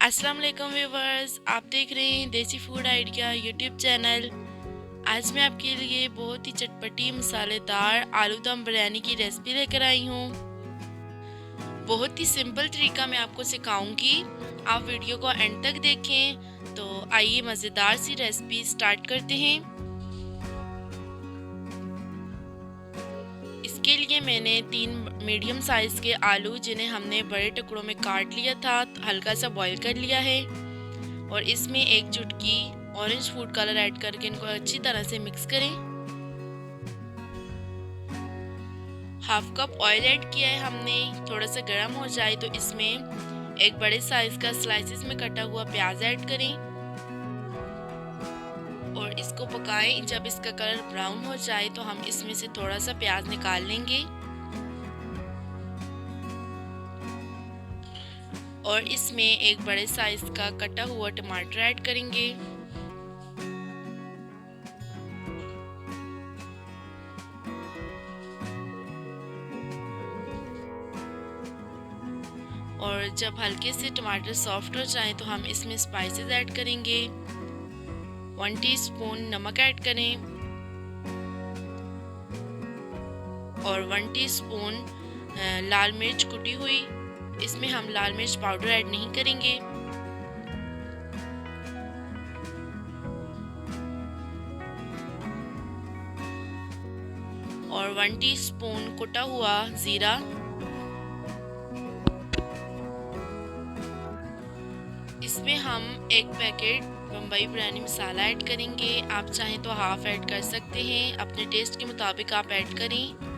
अस्सलाम वालेकुम व्यूवर्स, आप देख रहे हैं देसी फूड आइडिया यूट्यूब चैनल। आज मैं आपके लिए बहुत ही चटपटी मसालेदार आलू दम बिरयानी की रेसिपी लेकर आई हूँ। बहुत ही सिंपल तरीका मैं आपको सिखाऊंगी, आप वीडियो को एंड तक देखें। तो आइए मज़ेदार सी रेसिपी स्टार्ट करते हैं। इसके लिए मैंने 3 मीडियम साइज़ के आलू, जिन्हें हमने बड़े टुकड़ों में काट लिया था, हल्का सा बॉईल कर लिया है। और इसमें एक चुटकी ऑरेंज फूड कलर ऐड करके इनको अच्छी तरह से मिक्स करें। हाफ कप ऑयल ऐड किया है हमने। थोड़ा सा गर्म हो जाए तो इसमें एक बड़े साइज का स्लाइसेस में कटा हुआ प्याज ऐड करें और इसको पकाएं। जब इसका कलर ब्राउन हो जाए तो हम इसमें से थोड़ा सा प्याज निकाल लेंगे और इसमें एक बड़े साइज का कटा हुआ टमाटर ऐड करेंगे। और जब हल्के से टमाटर सॉफ्ट हो जाएं तो हम इसमें स्पाइसेस ऐड करेंगे। 1 टीस्पून नमक ऐड करें और 1 टीस्पून लाल मिर्च कुटी हुई। इसमें हम लाल मिर्च पाउडर ऐड नहीं करेंगे। और 1 टीस्पून कुटा हुआ ज़ीरा। इसमें हम एक पैकेट बम्बई बिरयानी मसाला ऐड करेंगे। आप चाहें तो हाफ ऐड कर सकते हैं, अपने टेस्ट के मुताबिक आप ऐड करें।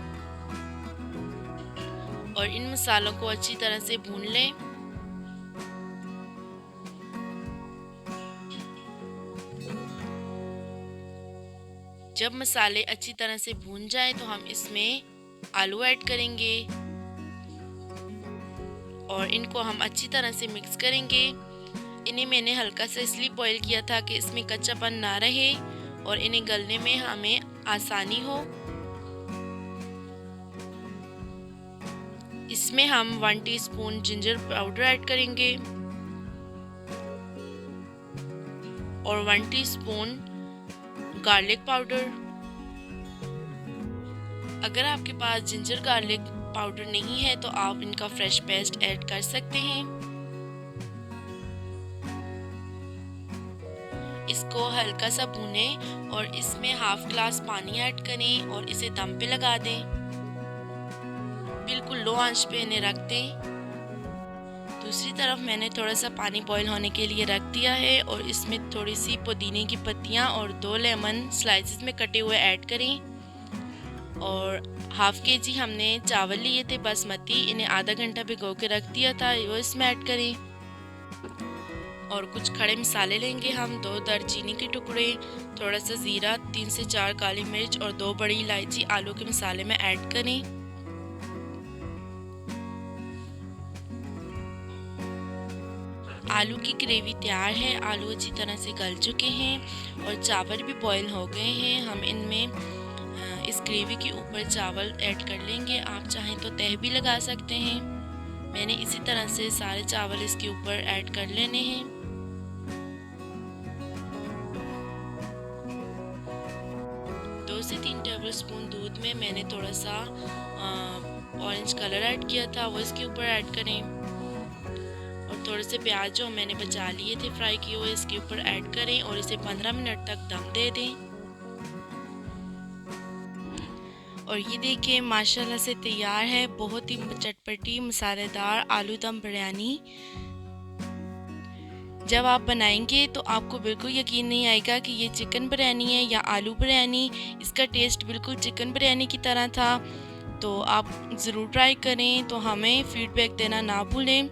और इन मसालों को अच्छी तरह से भून लें। जब मसाले अच्छी तरह से भून जाए तो हम इसमें आलू ऐड करेंगे और इनको हम अच्छी तरह से मिक्स करेंगे। इन्हें मैंने हल्का सा इसलिए बॉईल किया था कि इसमें कच्चापन ना रहे और इन्हें गलने में हमें आसानी हो। इसमें हम 1 टीस्पून जिंजर पाउडर ऐड करेंगे और 1 टीस्पून गार्लिक पाउडर। अगर आपके पास जिंजर गार्लिक पाउडर नहीं है तो आप इनका फ्रेश पेस्ट ऐड कर सकते हैं। इसको हल्का सा भूनें और इसमें हाफ ग्लास पानी ऐड करें और इसे दम पे लगा दें। बिल्कुल लो आंच पे इन्हें रख दें। दूसरी तरफ मैंने थोड़ा सा पानी बॉईल होने के लिए रख दिया है और इसमें थोड़ी सी पुदीने की पत्तियां और 2 लेमन स्लाइसेस में कटे हुए ऐड करें। और हाफ केजी हमने चावल लिए थे बासमती, इन्हें आधा घंटा भिगो के रख दिया था, वो इसमें ऐड करें। और कुछ खड़े मसाले लेंगे हम, 2 दालचीनी के टुकड़े, थोड़ा सा ज़ीरा, 3 से 4 काली मिर्च और 2 बड़ी इलायची आलू के मसाले में ऐड करें। आलू की ग्रेवी तैयार है। आलू अच्छी तरह से गल चुके हैं और चावल भी बॉईल हो गए हैं। हम इनमें इस ग्रेवी के ऊपर चावल ऐड कर लेंगे। आप चाहें तो तह भी लगा सकते हैं। मैंने इसी तरह से सारे चावल इसके ऊपर ऐड कर लेने हैं। दो से 3 टेबलस्पून दूध में मैंने थोड़ा सा ऑरेंज कलर ऐड किया था, वो इसके ऊपर ऐड करें। और थोड़े से प्याज जो मैंने बचा लिए थे फ्राई किए हुए, इसके ऊपर ऐड करें और इसे 15 मिनट तक दम दे दें। और ये देखिए माशाल्लाह से तैयार है बहुत ही चटपटी मसालेदार आलू दम बिरयानी। जब आप बनाएंगे तो आपको बिल्कुल यकीन नहीं आएगा कि ये चिकन बिरयानी है या आलू बिरयानी। इसका टेस्ट बिल्कुल चिकन बिरयानी की तरह था। तो आप ज़रूर ट्राई करें, तो हमें फीडबैक देना ना भूलें।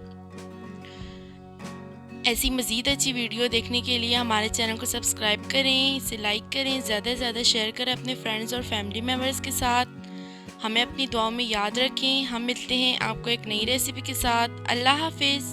ऐसी मज़ीद अच्छी वीडियो देखने के लिए हमारे चैनल को सब्सक्राइब करें, इसे लाइक करें, ज़्यादा से ज़्यादा शेयर करें अपने फ्रेंड्स और फैमिली मेम्बर्स के साथ। हमें अपनी दुआओं में याद रखें। हम मिलते हैं आपको एक नई रेसिपी के साथ। अल्लाह हाफिज़।